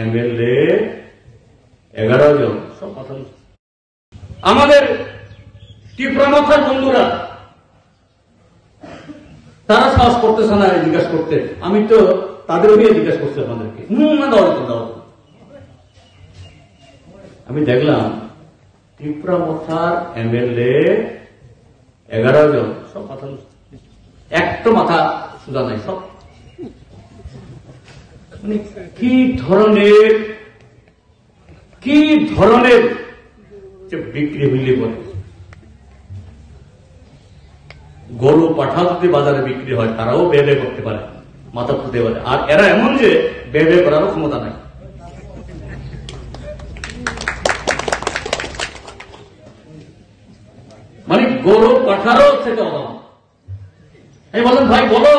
MLA 11 জন সব কথা আমাদের টিপ্রামাথার বন্ধুরা তারা সাহস করতেছে না জিজ্ঞাসা করতে। আমি তো তাদের নিয়ে জিজ্ঞাসা করছি আপনাদেরকে দাও। আমি দেখলাম টিপ্রামাথার এমএলএ 11 জন সব কথা একটা মাথা সোজা নাই। সব মানে কি ধরনের যে বিক্রি হইলে বলে গরু পাঠা যদি বাজারে বিক্রি হয় তারাও ব্যয় করতে পারে, মাথা ফুটতে পারে। আর এরা এমন যে ব্যয় করারও ক্ষমতা নাই। মানে গরু পাঠারও থেকে অভাব। আমি বললাম ভাই বলো,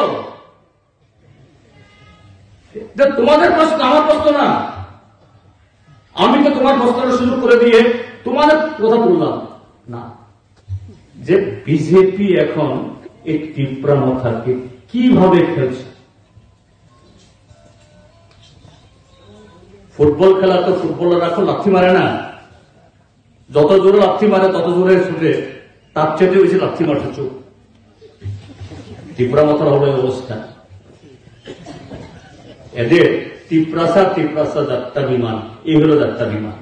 তোমাদের প্রশ্ন আমার প্রশ্ন না। আমি তো তোমার প্রশ্নটা শুরু করে দিয়ে তোমাদের কথা বললাম না যে বিজেপি এখন এই টিপ্রামাথাকে কিভাবে খেলছে। ফুটবল খেলা তো ফুটবলাররা এখন লাথি মারে না, যত জোরে লাথি মারে তত জোরে ছুটে, তার চেয়ে বেশি লাথি মারছে চোখ। টিপ্রামাথার হলো অবস্থা। এদের টিপ্রাসা যাত্রা বিমান, এই হলো যাত্রা বিমান।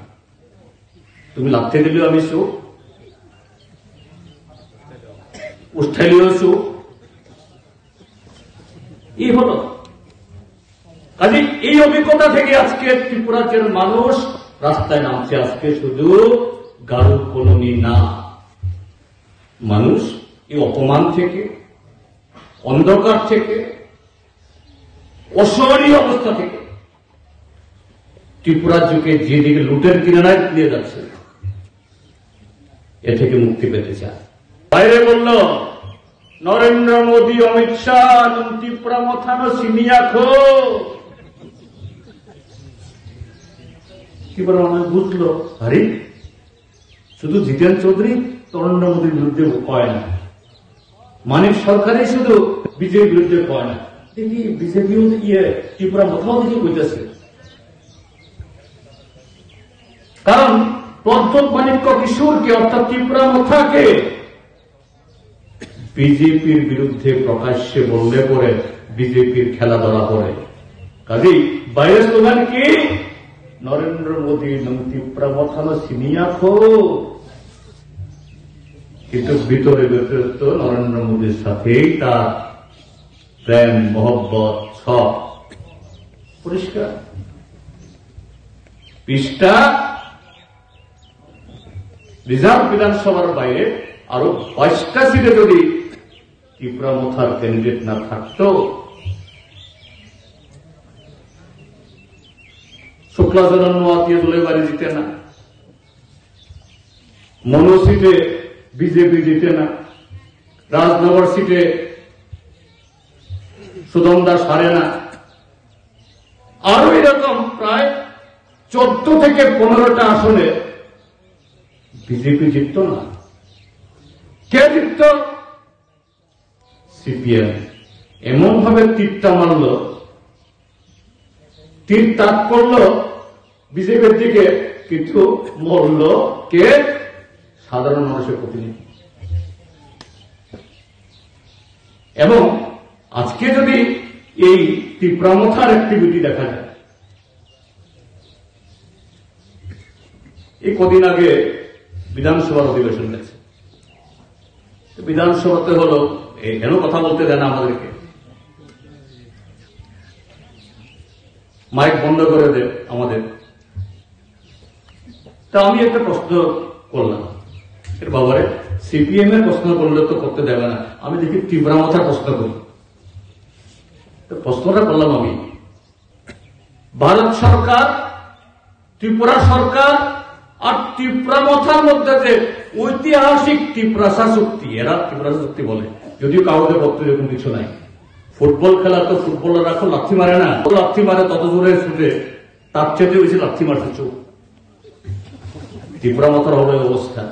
তুমি লাথি দিলেও আমি চোখ, উঠাইলেও চোখ, এই হলো কাজে। এই অভিজ্ঞতা থেকে আজকে ত্রিপুরার মানুষ রাস্তায় নামছে। আজকে শুধু গারো কলোনি না, মানুষ এই অপমান থেকে, অন্ধকার থেকে, অসহনীয় অবস্থা থেকে, ত্রিপুরার যুগে যেদিকে লুটের কিনারায় দিয়ে যাচ্ছে, এ থেকে মুক্তি পেতে চায়। বাইরে বলল নরেন্দ্র মোদী, অমিত শাহ ত্রিপুরামাথানো সিনিয়াখো কি বলে মানুষ বুঝলো। আরে শুধু জিতেন চৌধুরী নরেন্দ্র মোদীর বিরুদ্ধে কয় না, মানিক সরকারই শুধু বিজেপির বিরুদ্ধে কয় না, দেখি বিজেপিও ত্রিপুরামাথাও দিকে বুঝতেছে। কারণ প্রদ্যোৎ মাণিক্য কিশোরকে অর্থাৎ ত্রিপুরামাথাকে বিজেপির বিরুদ্ধে প্রকাশ্যে বললে পরে বিজেপির খেলা ধরা পড়ে। কাজেই বাইরের স্লোগান কি? নরেন্দ্র মোদী ত্রিপুরামাথানো সিনিয়াখো। কিন্তু ভিতরে তো নরেন্দ্র মোদীর সাথেই তার প্রেম মহব্বত সব পরিষ্কার। পৃষ্ঠা রিজার্ভ বিধানসভার বাইরে আরো 22টা সিটে যদি ত্রিপুরামাথার ক্যান্ডিডেট না থাকতো, শুক্লাচরণ নোয়াতিয়া দলে বাড়ি জিতে না, মনো সিটে বিজেপি জিতে না, রাজনগর সিটে সুদম দাস হারে না, আরো এরকম প্রায় 14 থেকে 15টা আসনে বিজেপি জিতত না। কে জিতত? সিপিএম। এমন ভাবে তীরটা মারল, তীর তাক করল বিজেপির দিকে, কিন্তু মরল কে? সাধারণ মানুষের প্রতিনিধি। এবং আজকে যদি এই ত্রিপুরামাথার অ্যাক্টিভিটি দেখা যায়, এই কদিন আগে বিধানসভার অধিবেশন গেছে, বিধানসভাতে হলো কেন কথা বলতে দেয় না আমাদেরকে, মাইক বন্ধ করে দেয় আমাদের। তা আমি একটা প্রশ্ন করলাম, এর বাবারে সিপিএম এর প্রশ্ন করলে তো করতে দেবে না, আমি দেখি ত্রিপুরামাথার প্রশ্ন করি। প্রশ্নটা করলাম আমি, ভারত সরকার, ত্রিপুরা সরকার আর ত্রিপুরামাথার মধ্যে যে ঐতিহাসিক ত্রিপ্রাসা চুক্তি, এরা ত্রিপ্রাসা চুক্তি বলে, যদিও কাউকে বক্তব্য এরকম কিছু নাই। ফুটবল খেলা তো ফুটবলাররা এখন লাথি মারে না, লাথি মারে তত জোরে ছুটে, তার চেয়ে বেশি লাথি মারছে চোখ। ত্রিপুরামাথার হবে অবস্থা।